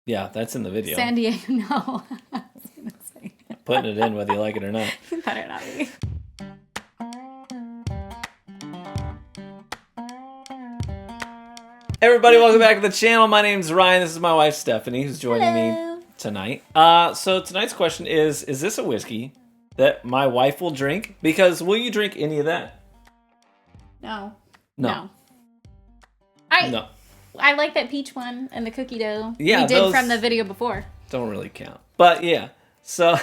Yeah, that's in the video. San Diego, no. I was gonna say. Putting it in whether you like it or not. You better not be. Everybody, welcome back to the channel. My name's Ryan. This is my wife, Stephanie, who's joining me tonight. So tonight's question is this a whiskey that my wife will drink? Because will you drink any of that? No. No. I like that peach one and the cookie dough. Yeah, we did from the video before. Don't really count. But yeah, so...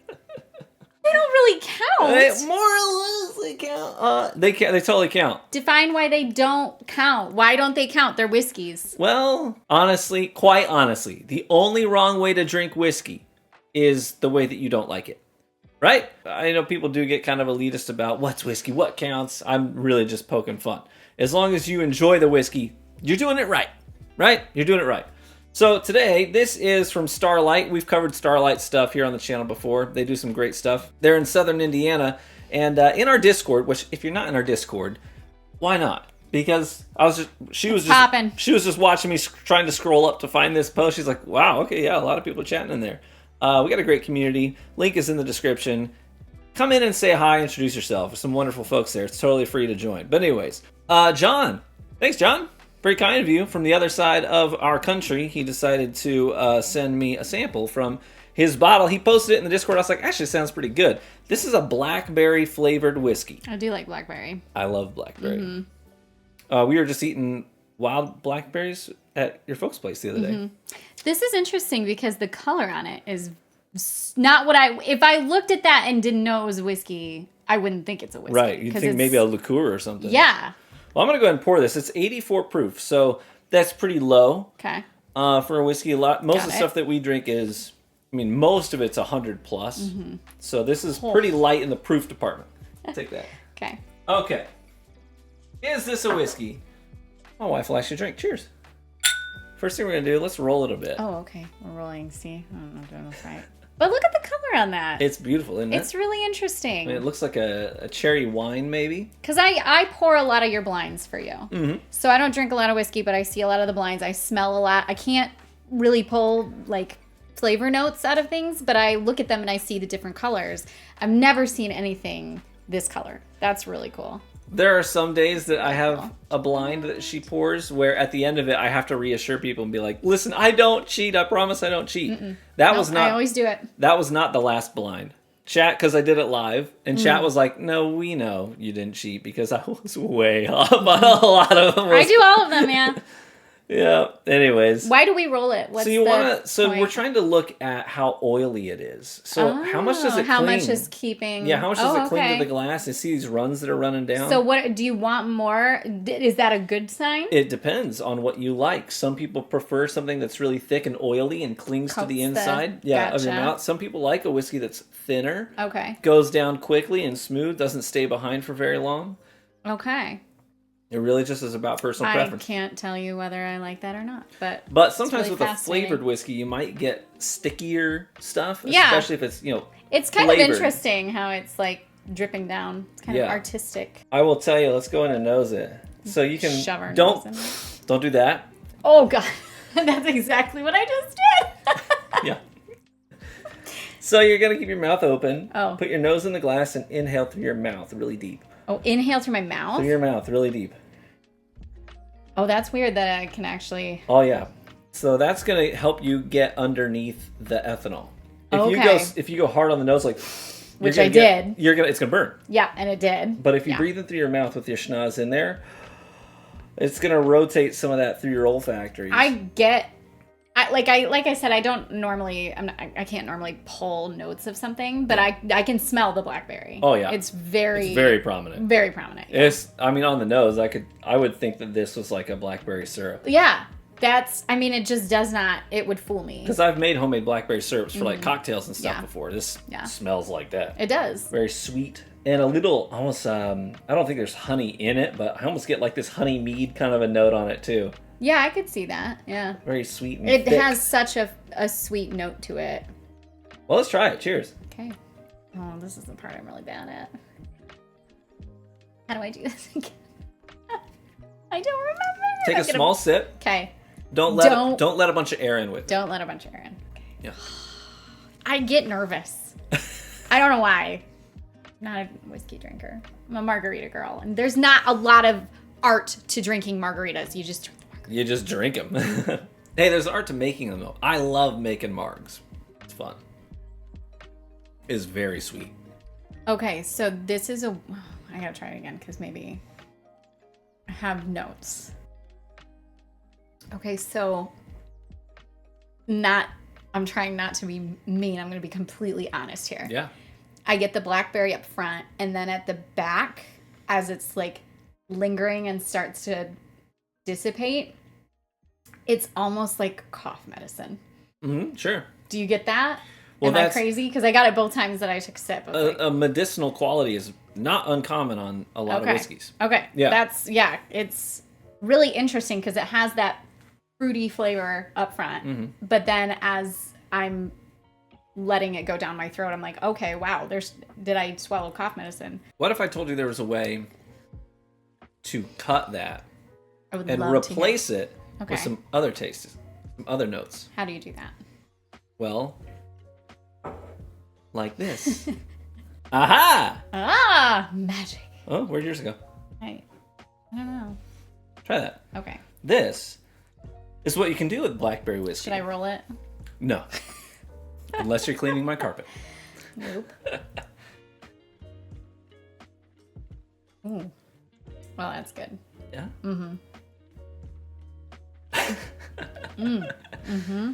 They don't really count. They more or less they count. They totally count. Define why they don't count. Why don't they count? They're whiskeys. Well, honestly, quite honestly, the only wrong way to drink whiskey is the way that you don't like it. Right? I know people do get kind of elitist about what's whiskey, what counts. I'm really just poking fun. As long as you enjoy the whiskey, you're doing it right. Right? You're doing it right. So today, this is from Starlight. We've covered Starlight stuff here on the channel before. They do some great stuff. They're in Southern Indiana. And in our Discord, which if you're not in our Discord, why not? Because she was just watching me trying to scroll up to find this post. She's like, wow, okay, yeah, a lot of people chatting in there. We got a great community. Link is in the description. Come in and say hi, introduce yourself. There's some wonderful folks there. It's totally free to join. But anyways, John. Thanks, John. Very kind of you. From the other side of our country, he decided to send me a sample from his bottle. He posted it in the Discord. I was like, actually, it sounds pretty good. This is a blackberry flavored whiskey. I do like blackberry. I love blackberry. Mm-hmm. We were just eating wild blackberries at your folks' place the other day. This is interesting because the color on it is not what if I looked at that and didn't know it was a whiskey, I wouldn't think it's a whiskey. Right. You'd think maybe a liqueur or something. Yeah. Well, I'm going to go ahead and pour this. It's 84 proof, so that's pretty low. Okay. For a whiskey, most of the stuff that we drink is, most of it's 100 plus. So this is pretty light in the proof department. Take that. Okay. Okay. Is this a whiskey? My wife will actually drink. Cheers. First thing we're going to do, let's roll it a bit. Oh, okay. We're rolling. See? I'm doing this right. But look at the color on that. It's beautiful, isn't it? It's really interesting. It looks like a cherry wine, maybe. Because I pour a lot of your blinds for you. So I don't drink a lot of whiskey, but I see a lot of the blinds. I smell a lot. I can't really pull, flavor notes out of things, but I look at them and I see the different colors. I've never seen anything this color. That's really cool. There are some days that I have a blind that she pours where at the end of it, I have to reassure people and be like, listen, I don't cheat. I promise I don't cheat. I always do it. That was not the last blind. Chat, because I did it live, and chat was like, no, we know you didn't cheat because I was way off on a lot of them. I do all of them, yeah. Yeah. Anyways. Why do we roll it? We're trying to look at how oily it is. So how much does it cling? How much is keeping? Yeah, how much does it cling to the glass? You see these runs that are running down? So what do you want more? Is that a good sign? It depends on what you like. Some people prefer something that's really thick and oily and clings to the inside of your mouth. Some people like a whiskey that's thinner. Okay. Goes down quickly and smooth, doesn't stay behind for very long. Okay. It really just is about personal preference. I can't tell you whether I like that or not, but sometimes with a flavored whiskey, you might get stickier stuff, especially if it's It's kind of interesting how it's dripping down. It's kind of artistic. I will tell you. Let's go in and nose it. So you can shove our nose in it. Don't do that. Oh god, that's exactly what I just did. Yeah. So you're gonna keep your mouth open. Oh. Put your nose in the glass and inhale through your mouth really deep. Oh, inhale through my mouth? Through your mouth, really deep. Oh, that's weird that I can actually... Oh, yeah. So that's going to help you get underneath the ethanol. If you go hard on the nose, which I did. It's going to burn. Yeah, and it did. But if you breathe it through your mouth with your schnoz in there, it's going to rotate some of that through your olfactories. Like I said, I don't normally. I can't normally pull notes of something, but I can smell the blackberry. Oh yeah, it's very prominent. Very prominent. Yeah. It's on the nose. I would think that this was like a blackberry syrup. Yeah, it just does not. It would fool me because I've made homemade blackberry syrups for cocktails and stuff before. This smells like that. It does. Very sweet and a little almost. I don't think there's honey in it, but I almost get like this honey mead kind of a note on it too. Yeah, I could see that. Yeah. Very sweet and It thick. has such a sweet note to it. Well, let's try it. Cheers. Okay. Oh, this is the part I'm really bad at. How do I do this again? I don't remember. Take a small sip. Okay. Don't let a bunch of air in with it. Don't let a bunch of air in. Okay. Yeah. I get nervous. I don't know why. Not a whiskey drinker. I'm a margarita girl. And there's not a lot of art to drinking margaritas. You just drink the margarita. You just drink them. Hey, there's art to making them, though. I love making margs. It's fun. It's very sweet. Okay, so this is I gotta try it again, because maybe I have notes. Okay, so I'm trying not to be mean. I'm going to be completely honest here. Yeah. I get the blackberry up front, and then at the back, as it's like lingering and starts to dissipate, it's almost like cough medicine. Mm-hmm, sure. Do you get that? Well, Am I crazy? Because I got it both times that I took a sip. A medicinal quality is not uncommon on a lot of whiskeys. Okay. Yeah. It's really interesting because it has that fruity flavor up front. Mm-hmm. But then as I'm letting it go down my throat, I'm like, okay, wow, did I swallow cough medicine? What if I told you there was a way to cut that and love replace it with some other tastes, some other notes? How do you do that? Well, like this. Aha! Ah, magic. Oh, where'd yours go? I don't know. Try that. Okay. This is what you can do with blackberry whiskey. Should I roll it? No. Unless you're cleaning my carpet. Nope. Ooh. Well, that's good. Yeah? Mm-hmm. Mm-hmm.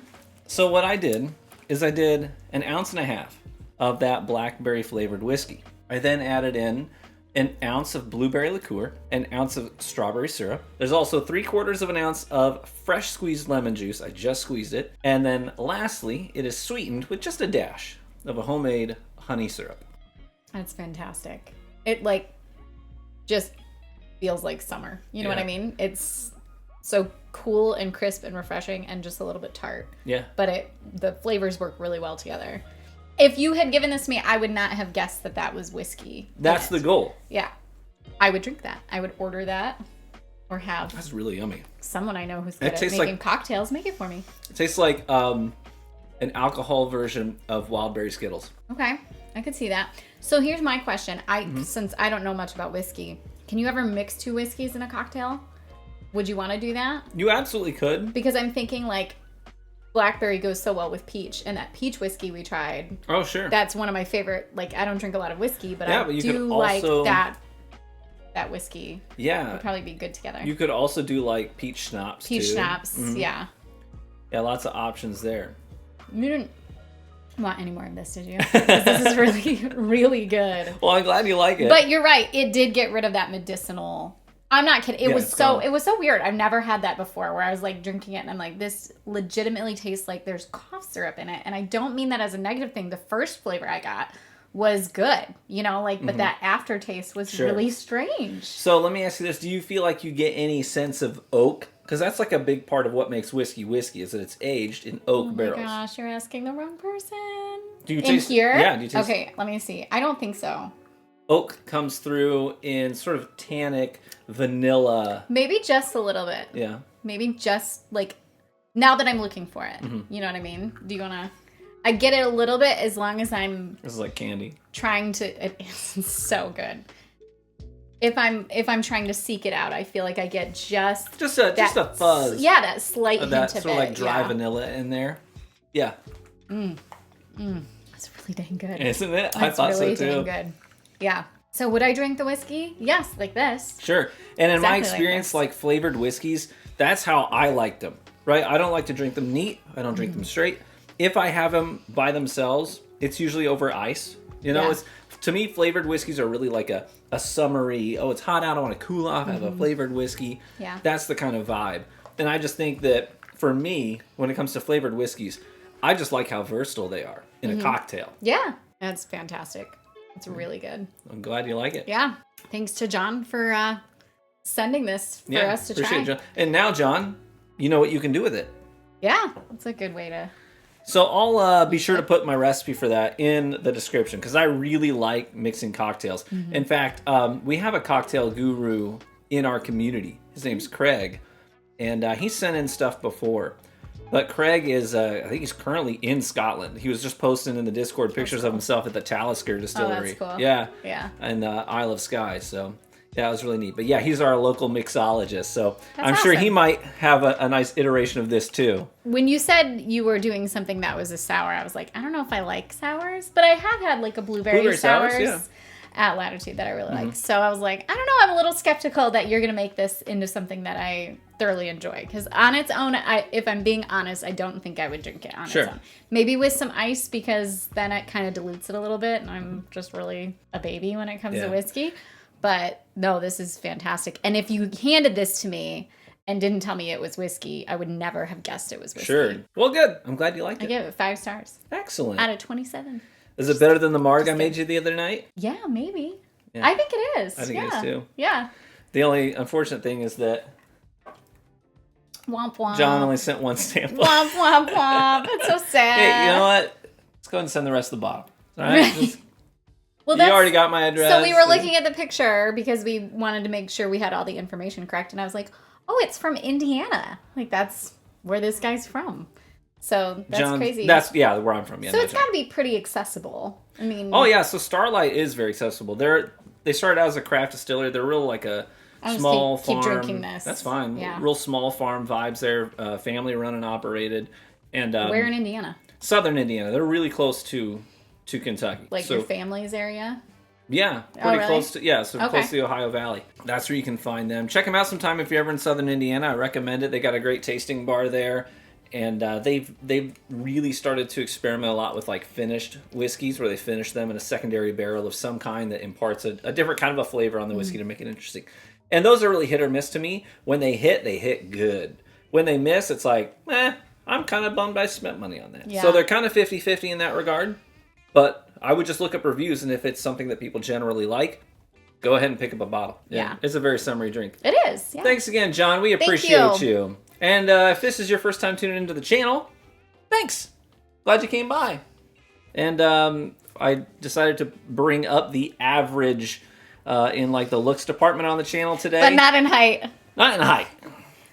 So what I did is I did 1.5 ounces of that blackberry flavored whiskey. I then added in 1 ounce of blueberry liqueur, 1 ounce of strawberry syrup. There's also 3/4 ounce of fresh squeezed lemon juice. I just squeezed it. And then lastly, it is sweetened with just a dash of a homemade honey syrup. That's fantastic. It just feels like summer. You know what I mean? It's so cool and crisp and refreshing and just a little bit tart. Yeah. But the flavors work really well together. If you had given this to me, I would not have guessed that was whiskey. That's the goal. Yeah. I would drink that. I would order that or have That's really yummy. someone I know who's good at making cocktails make it for me. It tastes like an alcohol version of Wildberry Skittles. Okay. I could see that. So here's my question. Since I don't know much about whiskey, can you ever mix 2 whiskeys in a cocktail? Would you want to do that? You absolutely could. Because I'm thinking blackberry goes so well with peach, and that peach whiskey we tried. Oh, sure. That's one of my favorite. I don't drink a lot of whiskey, but I you do like that whiskey. Yeah. Would probably be good together. You could also do peach schnapps Peach too. schnapps, yeah. Yeah, lots of options there. You didn't want any more of this, did you? This is really, really good. Well, I'm glad you like it. But you're right. It did get rid of that medicinal. I'm not kidding. It was so weird. I've never had that before where I was drinking it and I'm like, this legitimately tastes like there's cough syrup in it. And I don't mean that as a negative thing. The first flavor I got was good, but that aftertaste was really strange. So let me ask you this. Do you feel like you get any sense of oak? Because that's a big part of what makes whiskey is that it's aged in oak barrels. Oh my gosh, you're asking the wrong person. Do you taste here? Yeah, do you taste Okay, let me see. I don't think so. Oak comes through in sort of tannic vanilla. Maybe just a little bit. Yeah. Maybe just now that I'm looking for it. Mm-hmm. You know what I mean? Do you want to... I get it a little bit as long as I'm... This is like candy. Trying to... It's so good. If I'm trying to seek it out, I feel like I get just a fuzz. Yeah, that slight hint of it. Sort of dry vanilla in there. Yeah. That's really dang good. Isn't it? That's I thought really so too. Dang good. Yeah. So would I drink the whiskey? Yes, like this. Sure. And in my experience, flavored whiskeys, that's how I like them. Right? I don't like to drink them neat. I don't drink them straight. If I have them by themselves, it's usually over ice. It's to me, flavored whiskeys are really like a summery, it's hot out, I want to cool off, have a flavored whiskey. Yeah. That's the kind of vibe. And I just think that for me, when it comes to flavored whiskeys, I just like how versatile they are in a cocktail. Yeah. That's fantastic. It's really good. I'm glad you like it. Yeah. Thanks to John for sending this for us to try. John. And now, John, you know what you can do with it. Yeah. That's a good way to... So I'll be sure to put my recipe for that in the description because I really like mixing cocktails. Mm-hmm. In fact, we have a cocktail guru in our community. His name's Craig. and he's sent in stuff before. But Craig is, I think he's currently in Scotland. He was just posting in the Discord pictures of himself at the Talisker Distillery. Oh, that's cool. Yeah. Yeah. And Isle of Skye. So, yeah, it was really neat. But yeah, he's our local mixologist. So That's I'm sure he awesome. might have a nice iteration of this too. When you said you were doing something that was a sour, I was like, I don't know if I like sours, but I have had like a blueberry sours yeah. at Latitude that I really like. So I was like, I don't know, I'm a little skeptical that you're going to make this into something that I thoroughly enjoy. Because on its own, if I'm being honest, I don't think I would drink it on its own. Maybe with some ice, because then it kind of dilutes it a little bit, and I'm just really a baby when it comes to whiskey. But no, this is fantastic. And if you handed this to me and didn't tell me it was whiskey, I would never have guessed it was whiskey. Sure. Well, good. I'm glad you liked I it. give it 5 stars. Excellent. Out of 27. Is it better than the Marg I made you the other night? Yeah, maybe. Yeah. I think it is. I think it is too. Yeah. The only unfortunate thing is that Womp womp. John only sent one sample. Womp womp womp. That's so sad. Hey, you know what? Let's go ahead and send the rest of the bottle. All right? Just, Well, you already got my address. So we were looking at the picture because we wanted to make sure we had all the information correct. And I was like, oh, it's from Indiana. Like, that's where this guy's from. So that's John, crazy. That's, where I'm from. Yeah, so no, it's got to be pretty accessible. I mean... Oh, yeah. So Starlight is very accessible. They started out as a craft distillery. They're real like a small farm. Keep drinking this. That's fine. Yeah. Real small farm vibes there. Family run and operated. And Where in Indiana? Southern Indiana. They're really close to Kentucky. Like your family's area? Yeah, pretty really? close to close to the Ohio Valley. That's where you can find them. Check them out sometime if you're ever in Southern Indiana. I recommend it. They got a great tasting bar there, and they've really started to experiment a lot with like finished whiskeys, where they finish them in a secondary barrel of some kind that imparts a different kind of a flavor on the whiskey to make it interesting. And those are really hit or miss to me. When they hit good. When they miss, it's like, I'm kind of bummed I spent money on that. Yeah. So they're kind of 50-50 in that regard. But I would just look up reviews, and if it's something that people generally like, go ahead and pick up a bottle. Yeah. It's a very summery drink. It is, yeah. Thanks again, John. We appreciate you. And if this is your first time tuning into the channel, thanks. Glad you came by. And I decided to bring up the average in like the looks department on the channel today. But not in height. Not in height.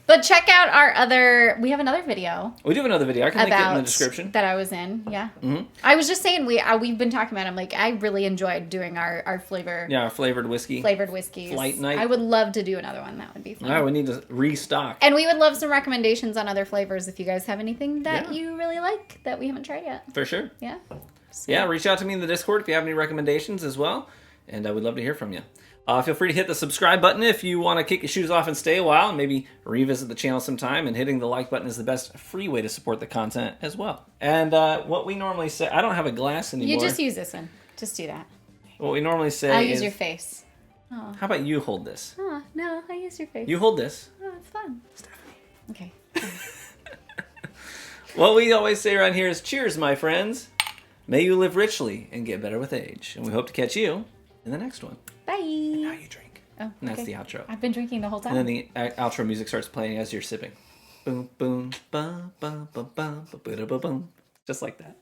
But check out our other... We have another video. We do have another video. I can link it in the description. That I was in, yeah. Mm-hmm. I was just saying, we've been talking about it. I'm like, I really enjoyed doing our flavor... Yeah, our flavored whiskey. Flavored whiskeys. Flight night. I would love to do another one. That would be fun. All right, we need to restock. And we would love some recommendations on other flavors if you guys have anything that you really like that we haven't tried yet. For sure. Yeah. Yeah, reach out to me in the Discord if you have any recommendations as well. And I would love to hear from you. Feel free to hit the subscribe button if you want to kick your shoes off and stay a while and maybe revisit the channel sometime. And hitting the like button is the best free way to support the content as well. And what we normally say... I don't have a glass anymore. You just use this one. Just do that. What we normally say I'll is... use your face. Oh. How about you hold this? Oh, no, I use your face. You hold this. Oh, it's fun. Stephanie. Okay. What we always say around here is cheers, my friends. May you live richly and get better with age. And we hope to catch you in the next one. Bye. And now you drink. Oh, and that's okay. the outro. I've been drinking the whole time. And then the outro music starts playing as you're sipping. Boom, boom, ba, ba, ba, ba, ba, ba, ba, boom. Just like that.